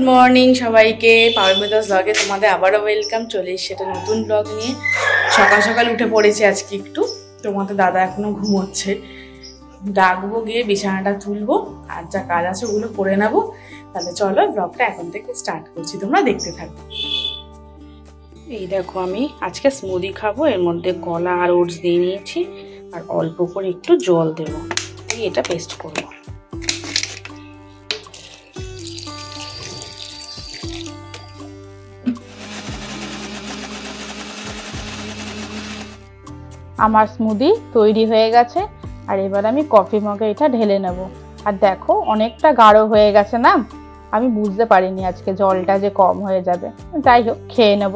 Good morning সবাইকে, পারমিতাস ব্লগে তোমাদের আবারও ওয়েলকাম। চলে এসেছি একটা নতুন ব্লগ নিয়ে। সকাল সকাল উঠে পড়েছি আজকে একটু। তোমাদের দাদা এখনো ঘুমোচ্ছে, ডাকবো, গিয়ে বিছানাটা তুলবো, আর যা কাজ আছে ওগুলো করে নেবো। তাহলে চলো ব্লগটা এখন থেকে স্টার্ট করছি, তোমরা দেখতে থাকো। এই দেখো, আমি আজকে স্মুদি খাবো। এর মধ্যে কলা আর ওটস দিয়ে নিয়েছি, আর অল্প করে একটু জল দেবো, এটা পেস্ট করবো। আমার স্মুদি তৈরি হয়ে গেছে, আর এবার আমি কফি মগে এটা ঢেলে নেব। আর দেখো অনেকটা গাঢ় হয়ে গেছে না, আমি বুঝতে পারিনি আজকে জলটা যে কম হয়ে যাবে। যাই হোক, খেয়ে নেব।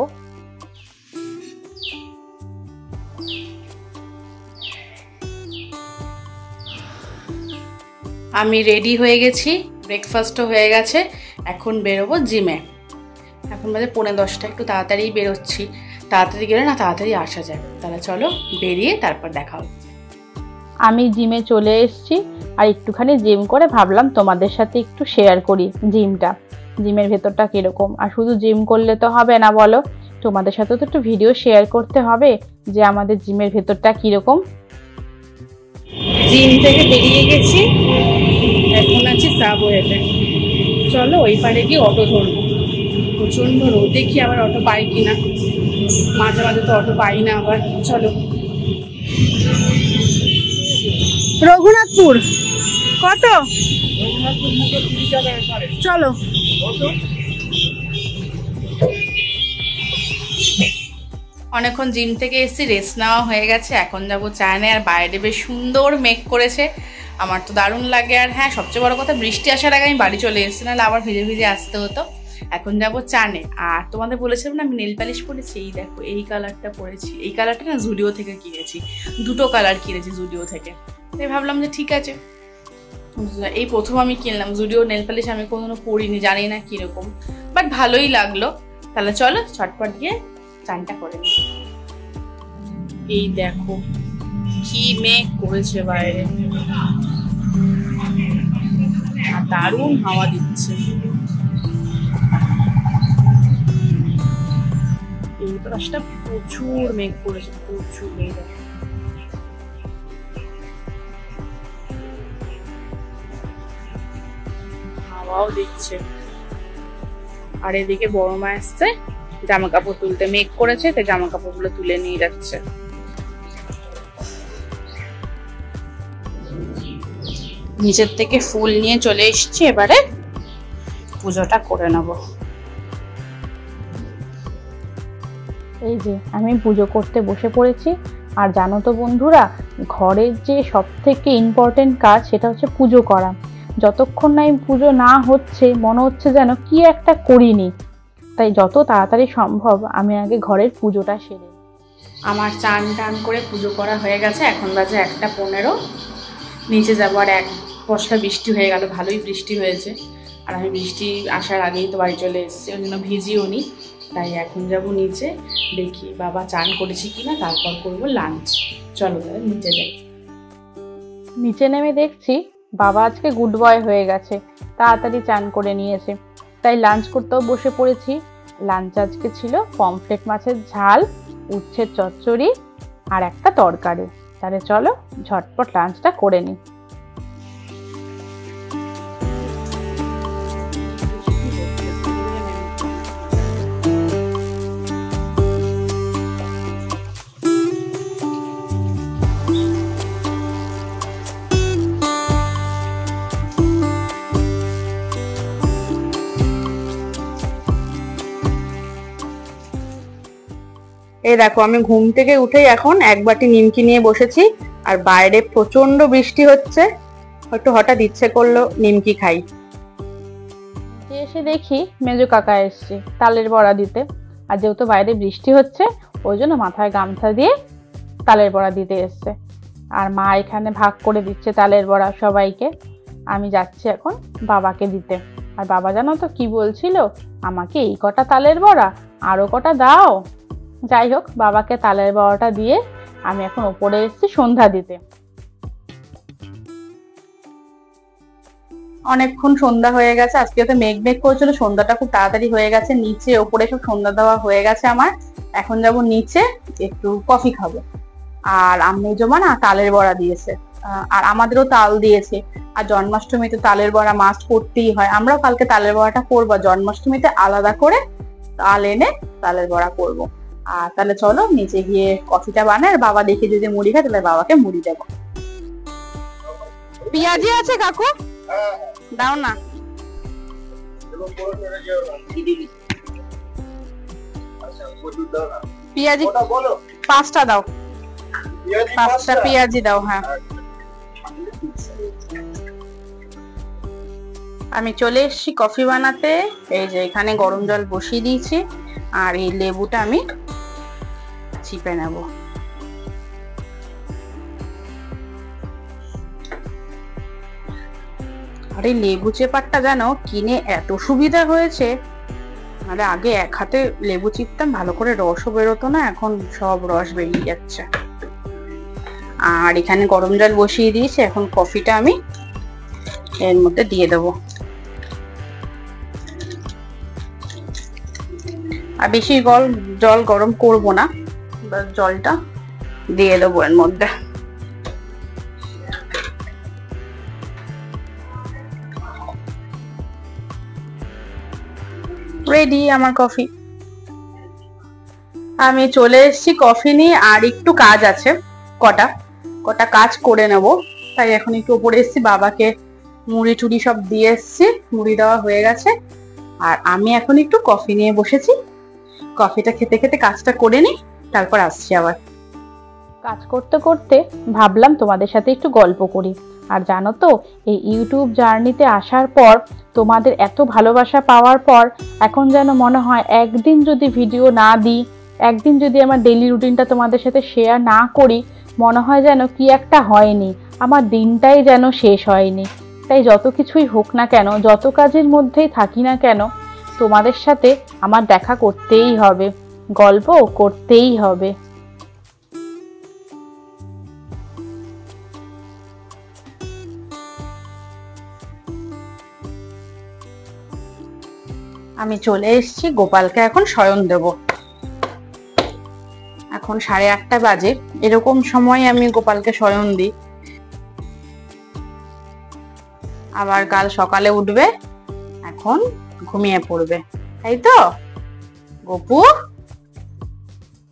আমি রেডি হয়ে গেছি, ব্রেকফাস্টও হয়ে গেছে। এখন বেরোবো জিমে। এখন বাজে 10:45, একটু তাড়াতাড়ি বেরোচ্ছি। তাড়াতাড়ি গেলে না তাড়াতাড়ি আসা যায়। তাহলে চলো বেরিয়ে তারপর দেখা হচ্ছে। আমি জিমে চলে এসেছি, আর একটুখানি জিম করে ভাবলাম তোমাদের সাথে একটু শেয়ার করি জিমের ভেতরটা কিরকম। আর শুধু জিম করলে তো হবে না বলো, তোমাদের সাথে তো একটু ভিডিও শেয়ার করতে হবে যে আমাদের জিমের ভেতরটা কিরকম। জিম থেকে বেরিয়ে গেছি, এখন আছি সাবওয়েতে। চলো ওই পারে গিয়ে অটো ধরবো। প্রচন্ড রোদ, দেখি আবার অটো পাই কিনা। মাঝে মাঝে তো অটো পাই না আবার। চলো। রঘুনাথপুর কত? চলো। অনেকক্ষণ জিম থেকে এসেছি, রেস্ট নেওয়া হয়ে গেছে। এখন যাবো চায়না। আর বাইরে বেশ সুন্দর মেঘ করেছে, আমার তো দারুণ লাগে। আর হ্যাঁ, সবচেয়ে বড় কথা, বৃষ্টি আসার আগে আমি বাড়ি চলে এসেছি, নাহলে আবার ভিজে ভিজে আসতে হতো। এখন যাবো চানে। আর তোমাদের বলেছিলাম না আমি নেল পালিশ পরেছি, এই দেখো এই কালারটা পরেছি। এই কালারটা না জুডিও থেকে কিনেছি, দুটো কালার কিনেছি জুডিও থেকে। তাই ভাবলাম যে ঠিক আছে, এই প্রথম আমি কিনলাম জুডিও নেল পালিশ। আমি কোনোদিনও পরিনি, জানি না কিরকম, বাট ভালোই লাগলো। তাহলে চলো চটপট গিয়ে চানটা করে নিই। এই দেখো কি মেঘ করেছে বাইরে, আর দারুণ হাওয়া দিচ্ছে। এই পাশটা প্রচুর মেঘ করেছে, প্রচুর মেঘ। হাওয়াও দিচ্ছে। আর এদিকে বড় মা আসছে জামা কাপড় তুলতে। মেঘ করেছে, তাই জামা কাপড়গুলো তুলে নিয়ে যাচ্ছে। নিচের থেকে ফুল নিয়ে চলে এসেছি, এবারে পুজোটা করে নেব। এই যে আমি পুজো করতে বসে পড়েছি। আর জানো তো বন্ধুরা, ঘরের যে সব থেকে ইম্পর্টেন্ট কাজ সেটা হচ্ছে পুজো করা। যতক্ষণ না এই পুজো না হচ্ছে মনে হচ্ছে যেন কি একটা করিনি। তাই যত তাড়াতাড়ি সম্ভব আমি আগে ঘরের পুজোটা সেরে। আমার চান টান করে পুজো করা হয়ে গেছে। এখন বাজে 1:15। নিচে যাবো। আর এক পশলা বৃষ্টি হয়ে গেল, ভালোই বৃষ্টি হয়েছে। আর আমি বৃষ্টি আসার আগেই তো বাড়ি চলে এসেছি, ওই জন্য ভিজিও নি। তাই এখন যাব নিচে, দেখি বাবা চান করেছি কিনা, তারপর করবো লাঞ্চ। চলো নিচে যাই। নিচে নেমে দেখছি বাবা আজকে গুড বয় হয়ে গেছে, তাড়াতাড়ি চান করে নিয়েছে। তাই লাঞ্চ করতেও বসে পড়েছি। লাঞ্চ আজকে ছিল পমফ্রেট মাছের ঝাল, উচ্ছের চচ্চড়ি আর একটা তরকারি। তাহলে চলো ঝটপট লাঞ্চটা করে নিই। এই দেখো, আমি ঘুম থেকে উঠেই এখন এক বাটি নিমকি নিয়ে বসেছি। আর বাইরে প্রচন্ড বৃষ্টি হচ্ছে, একটু হঠাৎ ইচ্ছে করলো নিমকি খাই। এসে দেখি মেজো কাকা এসছে তালের বড়া দিতে। আর যেহেতু বাইরে বৃষ্টি হচ্ছে, ওই জন্য মাথায় গামছা দিয়ে তালের বড়া দিতে এসছে। আর মা এখানে ভাগ করে দিচ্ছে তালের বড়া সবাইকে। আমি যাচ্ছি এখন বাবাকে দিতে। আর বাবা জানো তো কি বলছিল, আমাকে এই কটা তালের বড়া, আরো কটা দাও। যাই হোক, বাবাকে তালের বড়াটা দিয়ে আমি এখন ওপরে এসেছি সন্ধ্যা দিতে। অনেকক্ষণ সন্ধ্যা হয়ে গেছে, আজকে তো মেঘ মেঘ করেছিল, সন্ধ্যাটা খুব তাড়াতাড়ি হয়ে গেছে। নিচে ওপরে সব সন্ধ্যা দেওয়া হয়ে গেছে আমার। এখন যাব নিচে, একটু কফি খাবো। আর আম্মু জমা না তালের বড়া দিয়েছে, আর আমাদেরও তাল দিয়েছে। আর জন্মাষ্টমীতে তালের বড়া মাস্ট করতেই হয়, আমরাও কালকে তালের বড়াটা করবো। জন্মাষ্টমীতে আলাদা করে তাল এনে তালের বড়া করব। আর তাহলে চলো নিচে গিয়ে কফিটা বানাই, আর বাবা দেখে যদি মুড়ি খায় তাহলে বাবাকে মুড়ি দেবো। পেঁয়াজি আছে কাকু? দাও না। পেঁয়াজি 5টা দাও, 5টা পেঁয়াজি দাও। হ্যাঁ, আমি চলে এসেছি কফি বানাতে। এই যে এখানে গরম জল বসিয়ে দিয়েছি, আর এই লেবুটা আমি চিপে নেব। আর এই লেবু চেপারটা যেন কিনে এত সুবিধা হয়েছে, মানে আগে এক হাতে লেবু চিপতাম, ভালো করে রসও বেরোতো না, এখন সব রস বেরিয়ে যাচ্ছে। আর এখানে গরম জল বসিয়ে দিয়েছি, এখন কফিটা আমি এর মধ্যে দিয়ে দেবো। আর বেশি জল গরম করব না, জলটা দিয়ে দেবো এর মধ্যে। রেডি আমার কফি। আমি চলে এসেছি কফি নিয়ে, আর একটু কাজ আছে, কটা কাজ করে নেব, তাই এখন একটু উপরে এসেছি। বাবাকে মুড়ি টুড়ি সব দিয়ে এসেছি, মুড়ি দেওয়া হয়ে গেছে। আর আমি এখন একটু কফি নিয়ে বসেছি, কফিটা খেতে খেতে কাজটা করে নিই, তারপর আসছি আবার। কাজ করতে করতে ভাবলাম তোমাদের সাথে একটু গল্প করি। আর জানো তো, এই ইউটিউব জার্নিতে আসার পর, তোমাদের এত ভালোবাসা পাওয়ার পর, এখন যেন মনে হয় একদিন যদি ভিডিও না দিই, একদিন যদি আমার ডেইলি রুটিনটা তোমাদের সাথে শেয়ার না করি, মনে হয় যেন কি একটা হয়নি, আমার দিনটাই যেন শেষ হয়নি। তাই যত কিছুই হোক না কেন, যত কাজের মধ্যেই থাকি না কেন, তোমাদের সাথে আমার দেখা করতেই হবে, গল্প করতেই হবে। আমি চলে এসেছি, গোপালকে এখন শয়ন দেব। এখন 8:30 বাজে, এরকম সময় আমি গোপালকে শয়ন দিই। আবার কাল সকালে উঠবে, এখন ঘুমিয়ে পড়বে, তাই তো গপু?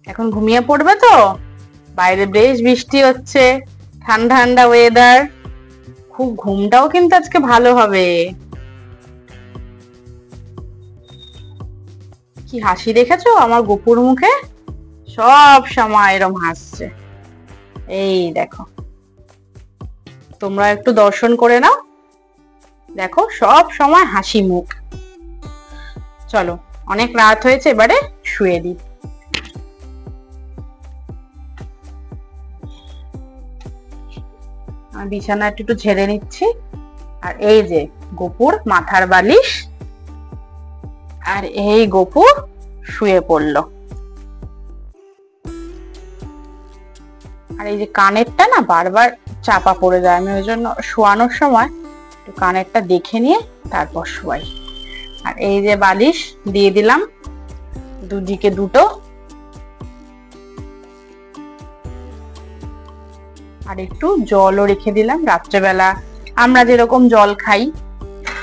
এখন ঘুমিয়ে পড়বে তো? বাইরে বেশ বৃষ্টি হচ্ছে, ঠান্ডা ঠান্ডা ওয়েদার, খুব ঘুমটাও কিন্তু আজকে ভালো হবে। কি হাসি দেখেছো আমার গপুর মুখে? সব সময় এরম হাসছে, এই দেখো। তোমরা একটু দর্শন করে নাও, দেখো সব সময় হাসি মুখ। চলো, অনেক রাত হয়েছে, এবারে শুয়ে দিই। আমি বিছানা একটু ঝেড়ে নিচ্ছি। আর এই যে গপুর মাথার বালিশ, আর এই গপু শুয়ে পড়লো। আর এই যে কানেরটা না বারবার চাপা পড়ে যায়, আমি ওই জন্য শোয়ানোর সময় একটু কানেরটা দেখে নিয়ে তারপর শোয়াই। আর এই যে বালিশ দিয়ে দিলাম দুদিকে দুটো, আর একটু জলও রেখে দিলাম। রাত্রেবেলা আমরা যেরকম জল খাই,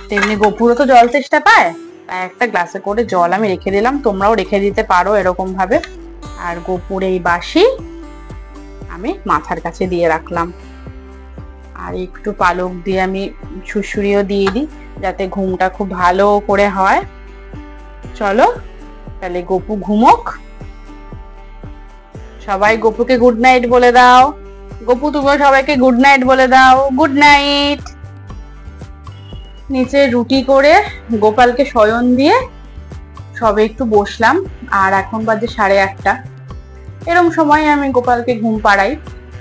তেমনি গপুরও তো জল তেষ্টা পায়, তাই একটা গ্লাসে করে জল আমি রেখে দিলাম। তোমরাও রেখে দিতে পারো এরকম ভাবে। আর গপুর এই বাঁশি আমি মাথার কাছে দিয়ে রাখলাম, আর একটু পালক দিয়ে আমি সুড়সুড়িও দিয়ে দিই, যাতে ঘুমটা খুব ভালো করে হয়। চলো তাহলে গপু ঘুমোক। সবাই গপুকে গুড নাইট বলে দাও। গপু তুমিও সবাইকে গুড নাইট বলে দাও। Good night. নিচে রুটি করে গোপালকে শয়ন দিয়ে সবে একটু বসলাম, আর এখন বাজে 8:30। এরম সময় আমি গোপালকে ঘুম পাড়াই।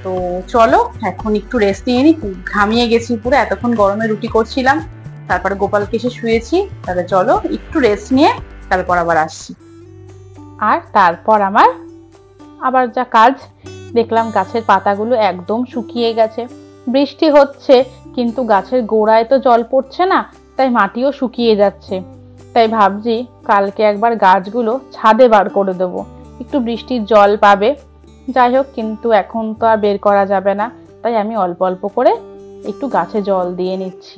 তো চলো এখন একটু রেস্ট নিয়ে নি, ঘামিয়ে গেছি পুরো, এতক্ষণ গরমে রুটি করছিলাম, তারপরে গোপালকে এসে শুয়েছি। তাহলে চলো একটু রেস্ট নিয়ে তারপর আবার আসছি। আর তারপর আমার আবার যা কাজ, দেখলাম গাছের পাতাগুলো একদম শুকিয়ে গেছে, বৃষ্টি হচ্ছে কিন্তু গাছের গোড়ায় তো জল পড়ছে না, তাই মাটিও শুকিয়ে যাচ্ছে। তাই ভাবছি কালকে একবার গাছগুলো ছাদে বার করে দেবো, একটু বৃষ্টির জল পাবে। যাই হোক, কিন্তু এখন তো আর বের করা যাবে না, তাই আমি অল্প অল্প করে একটু গাছে জল দিয়ে নিচ্ছি।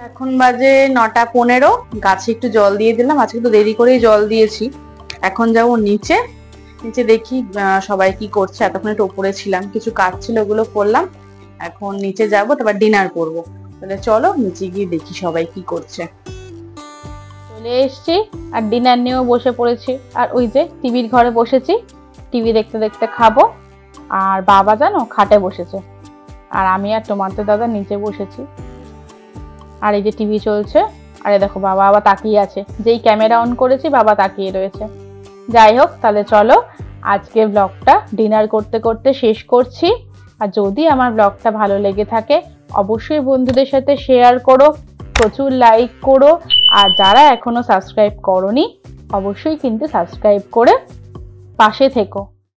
এখন বাজে 9:15, গাছে একটু জল দিয়ে দিলাম। আজকে তো দেরি করেই জল দিয়েছি। এখন যাবো নিচে, নিচে দেখি সবাই কি করছে। এতক্ষণ একটু উপরে ছিলাম, কিছু কাজ ছিল ওগুলো করলাম। এখন নিচে যাবো, তারপর ডিনার করবো। তাহলে চলো নিচে গিয়ে দেখি সবাই কি করছে। চলে এসছি আর ডিনার নিয়েও বসে পড়েছি। আর ওই যে টিভির ঘরে বসেছি, টিভি দেখতে দেখতে খাবো। আর বাবা জানো খাটে বসেছে, আর আমি আর তোমাদের দাদা নিচে বসেছি। আর এই যে টিভি চলছে, আরে দেখো বাবা আবার তাকিয়ে আছে, যেই ক্যামেরা অন করেছি বাবা তাকিয়ে রয়েছে। যাই হোক, তাহলে চলো আজকে ব্লগটা ডিনার করতে করতে শেষ করছি। আর যদি আমার ব্লগটা ভালো লেগে থাকে অবশ্যই বন্ধুদের সাথে শেয়ার করো, প্রচুর লাইক করো। আর যারা এখনো সাবস্ক্রাইব করোনি অবশ্যই কিন্তু সাবস্ক্রাইব করে পাশে থেকো।